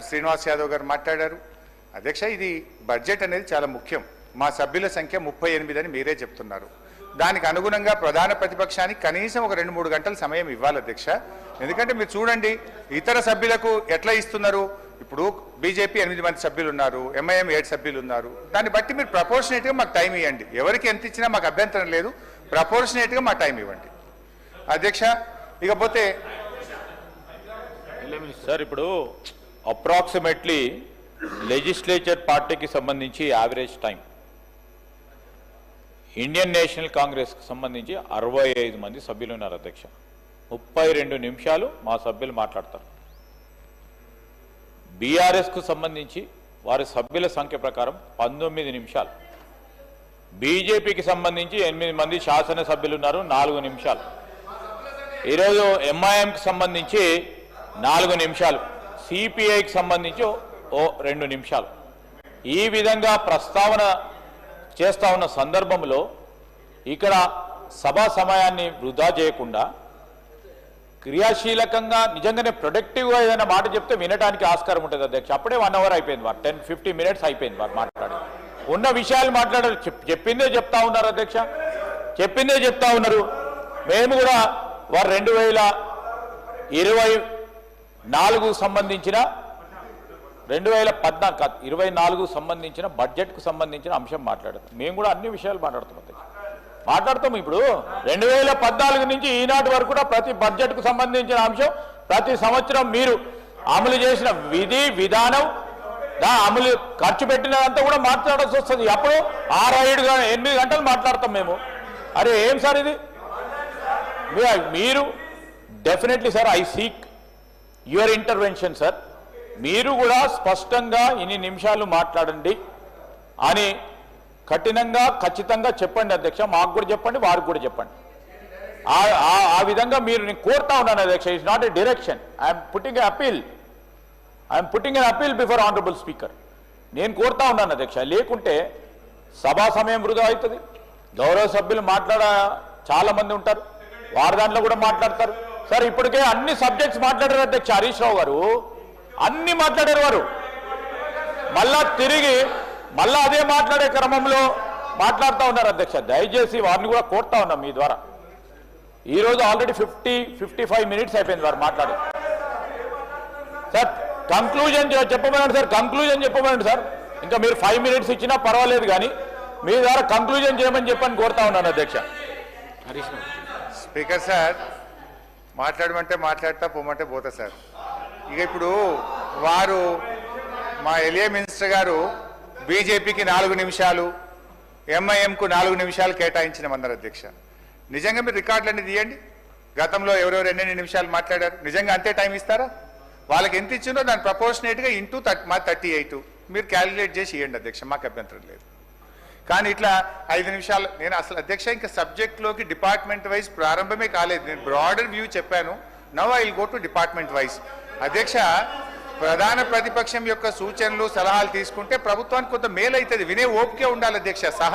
శ్రీనివాస్ యాదవ్ గారు మాట్లాడారు. అధ్యక్ష, ఇది బడ్జెట్ అనేది చాలా ముఖ్యం. మా సభ్యుల సంఖ్య 38 అని మీరే చెప్తున్నారు. దానికి అనుగుణంగా ప్రధాన ప్రతిపక్షానికి కనీసం ఒక 2-3 గంటల సమయం ఇవ్వాలి అధ్యక్ష. ఎందుకంటే మీరు చూడండి ఇతర సభ్యులకు ఎట్లా ఇస్తున్నారు. ఇప్పుడు బీజేపీ 8 మంది సభ్యులు ఉన్నారు, ఎంఐఎం 7 సభ్యులు ఉన్నారు. దాన్ని బట్టి మీరు ప్రపోర్షనేట్గా మాకు టైం ఇవ్వండి. ఎవరికి ఎంత ఇచ్చినా మాకు అభ్యంతరం లేదు, ప్రపోర్షనేట్గా మా టైం ఇవ్వండి అధ్యక్ష. ఇకపోతే సార్, ఇప్పుడు అప్రాక్సిమేట్లీ లెజిస్లేచర్ పార్టీకి సంబంధించి యావరేజ్ టైం ఇండియన్ నేషనల్ కాంగ్రెస్కి సంబంధించి 65 మంది సభ్యులు ఉన్నారు అధ్యక్ష. 32 నిమిషాలు మా సభ్యులు మాట్లాడతారు. బీఆర్ఎస్కు సంబంధించి వారి సభ్యుల సంఖ్య ప్రకారం 19 నిమిషాలు. బీజేపీకి సంబంధించి 8 మంది శాసనసభ్యులు ఉన్నారు, 4 నిమిషాలు. ఈరోజు ఎంఐఎంకి సంబంధించి 4 నిమిషాలు, సిపిఐకి సంబంధించి 2 నిమిషాలు. ఈ విధంగా ప్రస్తావన చేస్తా ఉన్న సందర్భంలో ఇక్కడ సభా సమయాన్ని వృధా చేయకుండా క్రియాశీలకంగా నిజంగానే ప్రొడక్టివ్గా ఏదైనా మాట చెప్తే వినడానికి ఆస్కారం ఉంటుంది అధ్యక్ష. అప్పుడే 1 అవర్ అయిపోయింది, వారు 10-15 మినిట్స్ అయిపోయింది వారు మాట్లాడి ఉన్న విషయాలు మాట్లాడారు. చెప్పిందే చెప్తా ఉన్నారు అధ్యక్ష, చెప్పిందే చెప్తా ఉన్నారు. మేము కూడా వారు 2024 సంబంధించిన 2014 సంబంధించిన బడ్జెట్కు సంబంధించిన అంశం మాట్లాడతాం. మేము కూడా అన్ని విషయాలు మాట్లాడతాం. ఇప్పుడు 2014 నుంచి ఈనాటి వరకు కూడా ప్రతి బడ్జెట్కు సంబంధించిన అంశం ప్రతి సంవత్సరం మీరు అమలు చేసిన విధి విధానం అమలు ఖర్చు పెట్టినదంతా కూడా మాట్లాడాల్సి వస్తుంది. అప్పుడు 6-8 గంటలు మాట్లాడతాం మేము. అరే ఏం సార్ ఇది? మీరు definitely sir, I seek your intervention sir. మీరు కూడా స్పష్టంగా ఇన్ని నిమిషాలు మాట్లాడండి అని కఠినంగా ఖచ్చితంగా చెప్పండి అధ్యక్ష. మాకు కూడా చెప్పండి, వారికి కూడా చెప్పండి. ఆ విధంగా మీరు నేను కోరుతా ఉన్నాను అధ్యక్ష. It's not a direction. I'm putting an appeal before honourable speaker. నేను కోరుతా ఉన్నాను అధ్యక్ష. లేకుంటే సభా సమయం వృధా అవుతుంది. గౌరవ సభ్యులు చాలా మంది ఉంటారు, వారి దాంట్లో కూడా మాట్లాడతారు. సార్, ఇప్పటికే అన్ని సబ్జెక్ట్స్ మాట్లాడారు అధ్యక్ష. హరీష్ రావు గారు అన్ని మాట్లాడారు. వారు తిరిగి అదే మాట్లాడే క్రమంలో మాట్లాడుతూ ఉన్నారు అధ్యక్ష. దయచేసి వారిని కూడా కోరుతా ఉన్నాం మీ ద్వారా. ఈరోజు ఆల్రెడీ 50-55 మినిట్స్ అయిపోయింది వారు మాట్లాడి. సార్ కంక్లూజన్ చెప్పమనండి సార్, కంక్లూజన్ చెప్పమనండి సార్. ఇంకా మీరు 5 మినిట్స్ ఇచ్చినా పర్వాలేదు, కానీ మీ ద్వారా కంక్లూజన్ చేయమని చెప్పని కోరుతా ఉన్నాను అధ్యక్ష. స్పీకర్ సార్, మాట్లాడమంటే మాట్లాడతా, పోమంటే పోతా సార్. ఇక ఇప్పుడు వారు మా ఎలియా మినిస్టర్ గారు బీజేపీకి 4 నిమిషాలు, ఎంఐఎంకు 4 నిమిషాలు కేటాయించినమన్నారు అధ్యక్ష. నిజంగా మీరు రికార్డులన్నీ తీయండి. గతంలో ఎవరెవరు ఎన్ని నిమిషాలు మాట్లాడారు, నిజంగా అంతే టైం ఇస్తారా? వాళ్ళకి ఎంత ఇచ్చిందో దాని ప్రపోర్షనేట్గా ఇంటూ 38 మీరు క్యాలిక్యులేట్ చేసి ఇవ్వండి అధ్యక్ష, మాకు అభ్యంతరం లేదు. కానీ ఇట్లా 5 నిమిషాలు నేను అసలు అధ్యక్ష ఇంకా సబ్జెక్ట్లోకి డిపార్ట్మెంట్ వైజ్ ప్రారంభమే కాలేదు. నేను బ్రాడర్ వ్యూ చెప్పాను. Now I will go to department wise. అధ్యక్ష, ప్రధాన ప్రతిపక్షం యొక్క సూచనలు సలహాలు తీసుకుంటే ప్రభుత్వానికి కొంత మేలు అవుతుంది. వినే ఓపికే ఉండాలి అధ్యక్ష.